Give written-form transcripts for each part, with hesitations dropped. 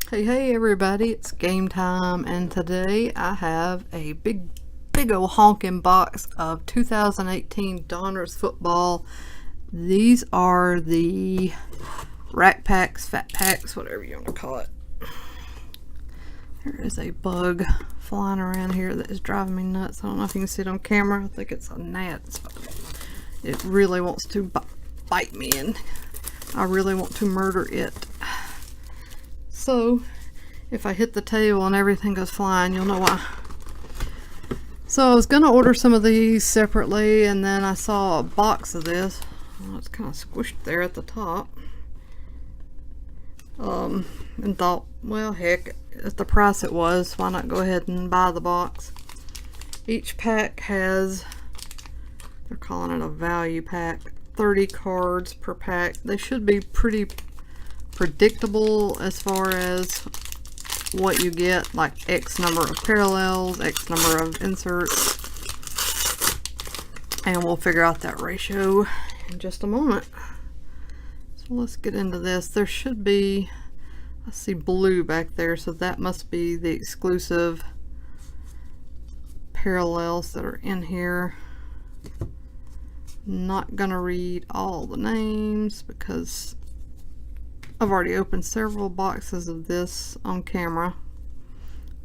Hey everybody, it's game time, and today I have a big old honking box of 2018 Donruss football. These are the rack packs, fat packs, whatever you want to call it. There is a bug flying around here that is driving me nuts. I don't know if you can see it on camera. I think it's a gnat. It really wants to bite me, and I really want to murder it. So, if I hit the tail and everything goes flying, you'll know why. So I was going to order some of these separately, and then I saw a box of this. Oh, it's kind of squished there at the top. And thought, well, heck, at the price it was, why not go ahead and buy the box. Each pack has, they're calling it a value pack, 30 cards per pack. They should be pretty predictable as far as what you get, like X number of parallels, X number of inserts, and we'll figure out that ratio in just a moment. So let's get into this. There should be, I see blue back there, so that must be the exclusive parallels that are in here. Not gonna read all the names because I've already opened several boxes of this on camera,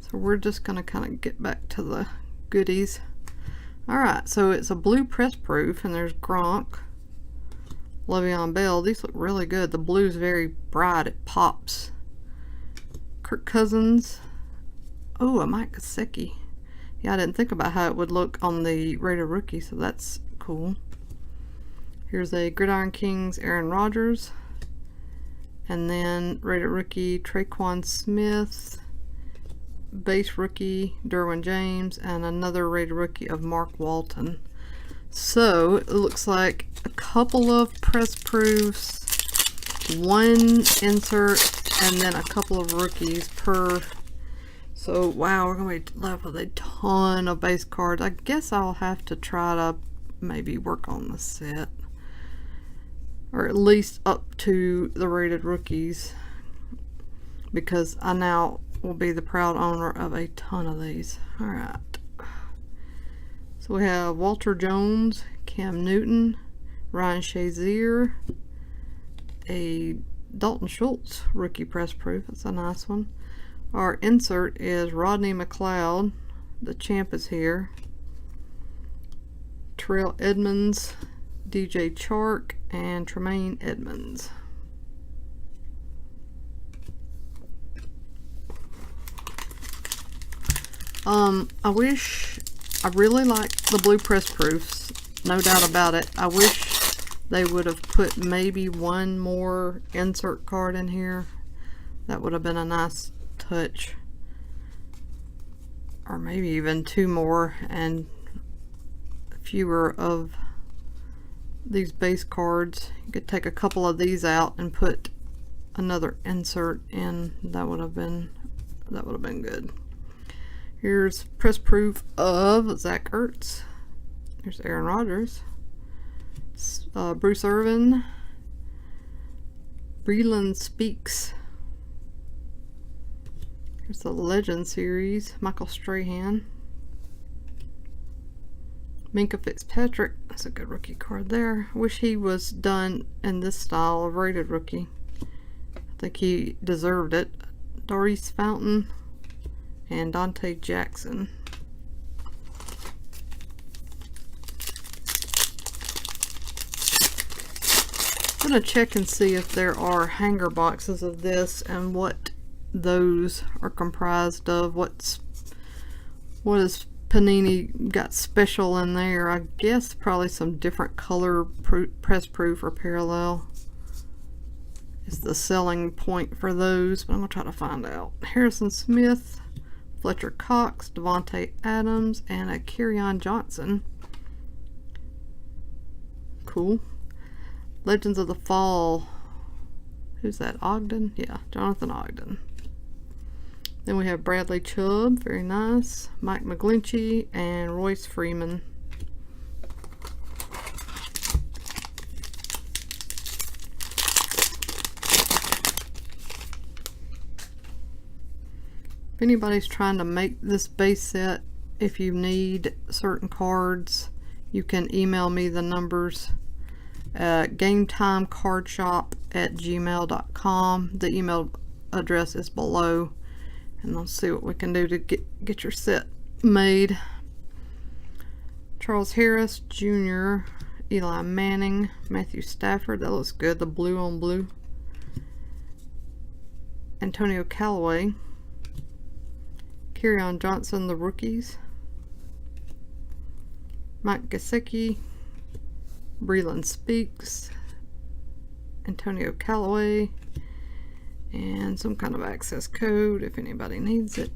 so we're just going to kind of get back to the goodies. Alright, so it's a blue press proof, and there's Gronk, Le'Veon Bell. These look really good. The blue is very bright, it pops. Kirk Cousins. Oh, a Mike Gesicki. Yeah, I didn't think about how it would look on the rated rookie, so that's cool. Here's a Gridiron Kings Aaron Rodgers. And then rated rookie Traquan Smith, base rookie Derwin James, and another rated rookie of Mark Walton. So it looks like a couple of press proofs, one insert, and then a couple of rookies per. So wow, we're gonna be left with a ton of base cards. I guess I'll have to try to maybe work on the set, or at least up to the rated rookies, because I now will be the proud owner of a ton of these. Alright, so we have Walter Jones, Cam Newton, Ryan Shazier, a Dalton Schultz rookie press proof. That's a nice one. Our insert is Rodney McLeod, the champ is here, Terrell Edmonds, DJ Chark, and Tremaine Edmonds. I really like the blue press proofs, no doubt about it. I wish they would have put maybe one more insert card in here. That would have been a nice touch, or maybe even two more and fewer of these base cards. You could take a couple of these out and put another insert in. That would have been good. Here's press proof of Zach Ertz. There's Aaron Rodgers, Bruce Irvin, Breland Speaks. Here's the Legend series, Michael Strahan, Minka Fitzpatrick. That's a good rookie card there. Wish he was done in this style of rated rookie. I think he deserved it. Doris Fountain and Dante Jackson. I'm going to check and see if there are hanger boxes of this and what those are comprised of. What is Panini got special in there? I guess probably some different color press proof or parallel is the selling point for those, but I'm gonna try to find out. Harrison Smith, Fletcher Cox, Devontae Adams, and a Kerryon Johnson. Cool. Legends of the Fall. Who's that? Ogden? Yeah, Jonathan Ogden. Then we have Bradley Chubb, very nice. Mike McGlinchey and Royce Freeman. If anybody's trying to make this base set, if you need certain cards, you can email me the numbers at gametimecardshop@gmail.com. The email address is below, and I'll see what we can do to get your set made. Charles Harris Jr., Eli Manning, Matthew Stafford, that looks good, the blue on blue. Antonio Callaway, Kerryon Johnson, the rookies. Mike Gesicki, Breland Speaks, Antonio Callaway, and some kind of access code if anybody needs it.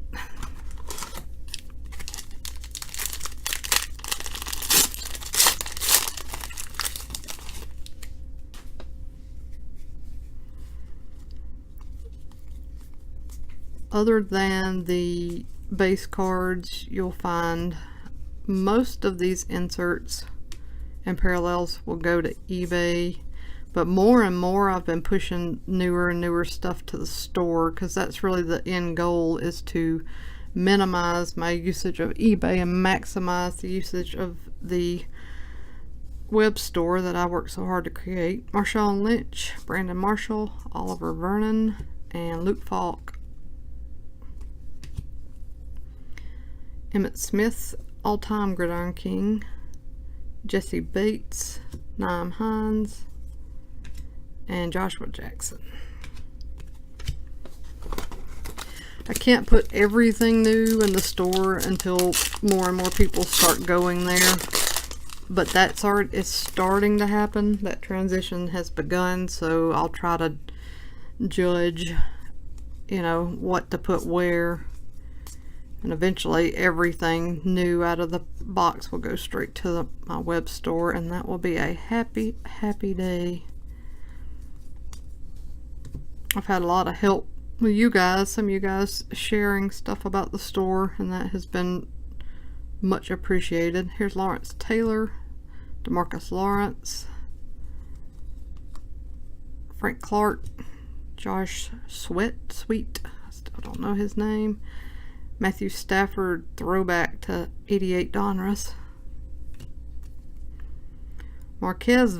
Other than the base cards, you'll find most of these inserts and parallels will go to eBay, but more and more I've been pushing newer and newer stuff to the store, because that's really the end goal, is to minimize my usage of eBay and maximize the usage of the web store that I worked so hard to create. Marshawn Lynch, Brandon Marshall, Oliver Vernon, and Luke Falk. Emmett Smith, all-time Gridiron King. Jesse Bates, Naeem Hines, and Joshua Jackson. I can't put everything new in the store until more and more people start going there, but it's starting to happen. That transition has begun, so I'll try to judge, you know, what to put where. And eventually everything new out of the box will go straight to my web store, and that will be a happy, happy day. I've had a lot of help with you guys, some of you guys sharing stuff about the store, and that has been much appreciated. Here's Lawrence Taylor, DeMarcus Lawrence, Frank Clark, Josh Sweet, I still don't know his name. Matthew Stafford, throwback to 88 Donruss. Marquez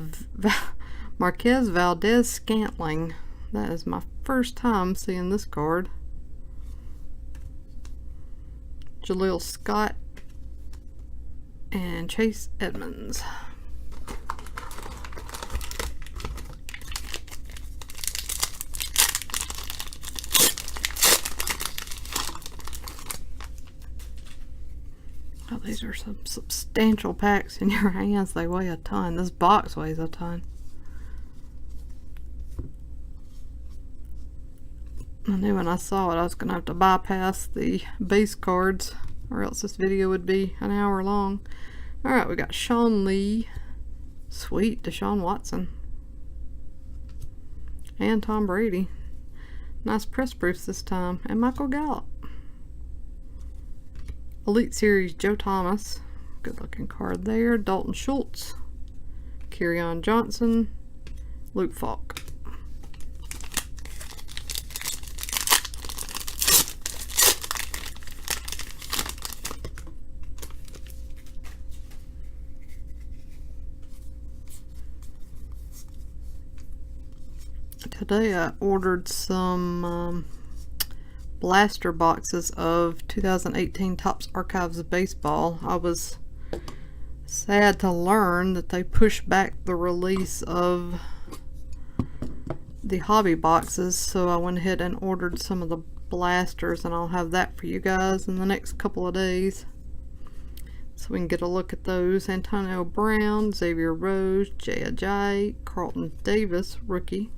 Valdez Scantling. That is my first time seeing this card. Jaleel Scott and Chase Edmonds. Oh, these are some substantial packs in your hands. They weigh a ton. This box weighs a ton. I knew when I saw it I was going to have to bypass the base cards, or else this video would be an hour long. Alright, we got Sean Lee. Sweet, Deshaun Watson. And Tom Brady. Nice press proofs this time. And Michael Gallup. Elite Series Joe Thomas, good looking card there. Dalton Schultz, Kerryon Johnson, Luke Falk. Today I ordered some blaster boxes of 2018 Topps Archives of Baseball. I was sad to learn that they pushed back the release of the hobby boxes, so I went ahead and ordered some of the blasters, and I'll have that for you guys in the next couple of days so we can get a look at those. Antonio Brown, Xavier Rose, Jay Ajayi, Carlton Davis, rookie.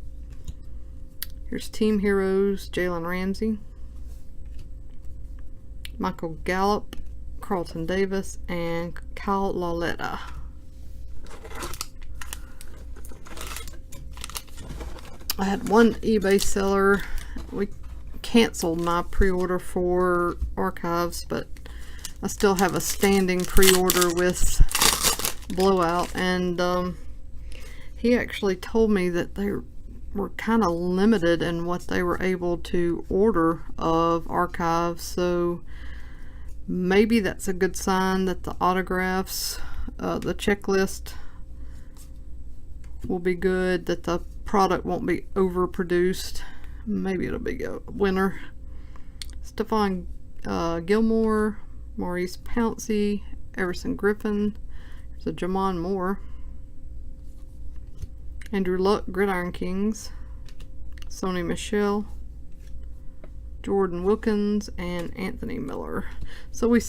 Here's Team Heroes, Jalen Ramsey, Michael Gallup, Carlton Davis, and Kyle Lauletta. I had one eBay seller. We canceled my pre-order for Archives, but I still have a standing pre-order with Blowout, and he actually told me that they were kind of limited in what they were able to order of archives, so maybe that's a good sign that the autographs, the checklist will be good, that the product won't be overproduced. Maybe it'll be a winner. Stephon Gilmore, Maurice Pouncey, Everson Griffin, there's a Jamon Moore, Andrew Luck, Gridiron Kings, Sony Michel, Jordan Wilkins, and Anthony Miller. So we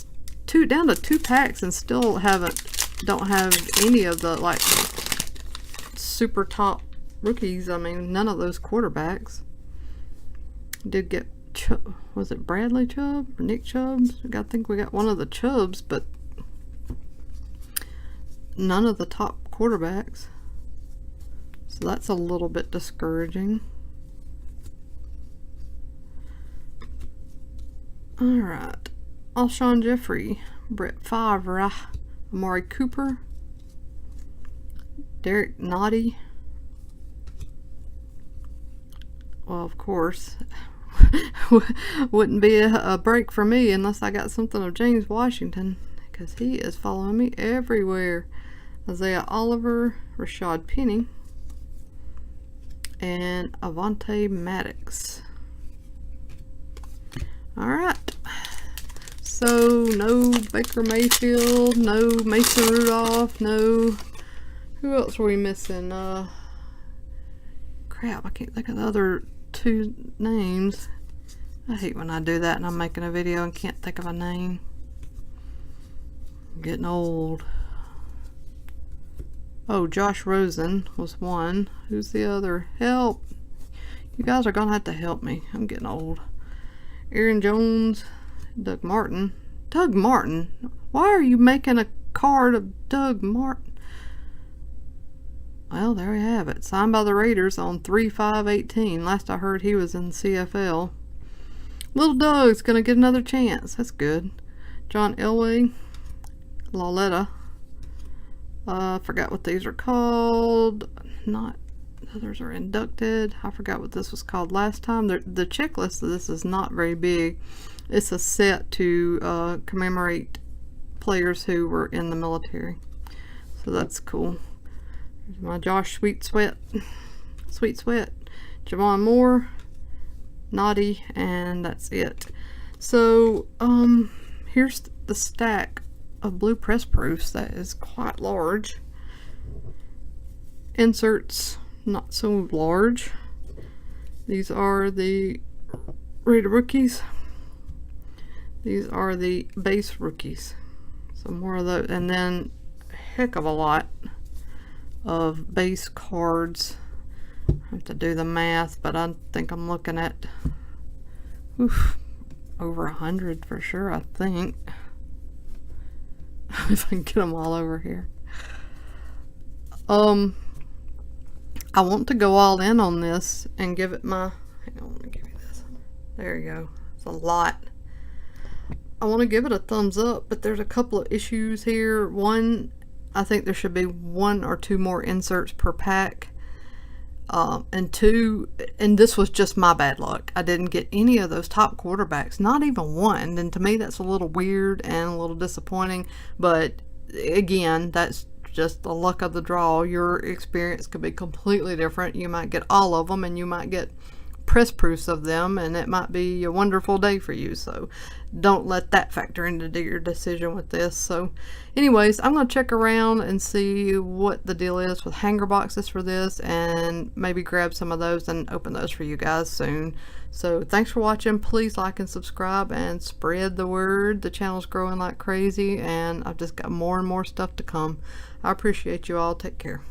down to 2 packs and still don't have any of the like super top rookies. I mean, none of those quarterbacks. Did get was it Bradley Chubb or Nick Chubb? I think we got one of the Chubbs, but none of the top quarterbacks. So that's a little bit discouraging. Alright. Alshon Jeffrey, Brett Favre, Amari Cooper, Derek Nottie. Well, of course, wouldn't be a break for me unless I got something of James Washington, because he is following me everywhere. Isaiah Oliver, Rashad Penny, and Avonte Maddox. Alright, so no Baker Mayfield, no Mason Rudolph, no, who else were we missing? Crap, I can't think of the other 2 names. I hate when I do that and I'm making a video and can't think of a name. I'm getting old. Oh, Josh Rosen was one. Who's the other? Help! You guys are gonna have to help me. I'm getting old. Aaron Jones, Doug Martin. Doug Martin? Why are you making a card of Doug Martin? Well, there we have it. Signed by the Raiders on 3/5/18. Last I heard he was in CFL. Little Doug's gonna get another chance. That's good. John Elway, Lauletta. Forgot what these are called. Not others are inducted. I forgot what this was called last time. The checklist of this is not very big. It's a set to commemorate players who were in the military. So that's cool. Here's my Josh Sweet Sweat, Javon Moore, Naughty, and that's it. So here's the stack of blue press proofs. That is quite large. Inserts, not so large. These are the Raider rookies. These are the base rookies. So more of those, and then a heck of a lot of base cards. I have to do the math, but I think I'm looking at over 100 for sure, I think. If I can get them all over here. I want to go all in on this and give it my, hang on, let me give you this. There you go. It's a lot. I want to give it a thumbs up, but there's a couple of issues here. One, I think there should be 1 or 2 more inserts per pack. And 2, and this was just my bad luck. I didn't get any of those top quarterbacks, not even one. And to me, that's a little weird and a little disappointing. But again, that's just the luck of the draw. Your experience could be completely different. You might get all of them, and you might get press proofs of them, and it might be a wonderful day for you. So don't let that factor into your decision with this. So anyways, I'm going to check around and see what the deal is with hanger boxes for this, and maybe grab some of those and open those for you guys soon. So thanks for watching. Please like and subscribe and spread the word. The channel's growing like crazy, and I've just got more and more stuff to come. I appreciate you all. Take care.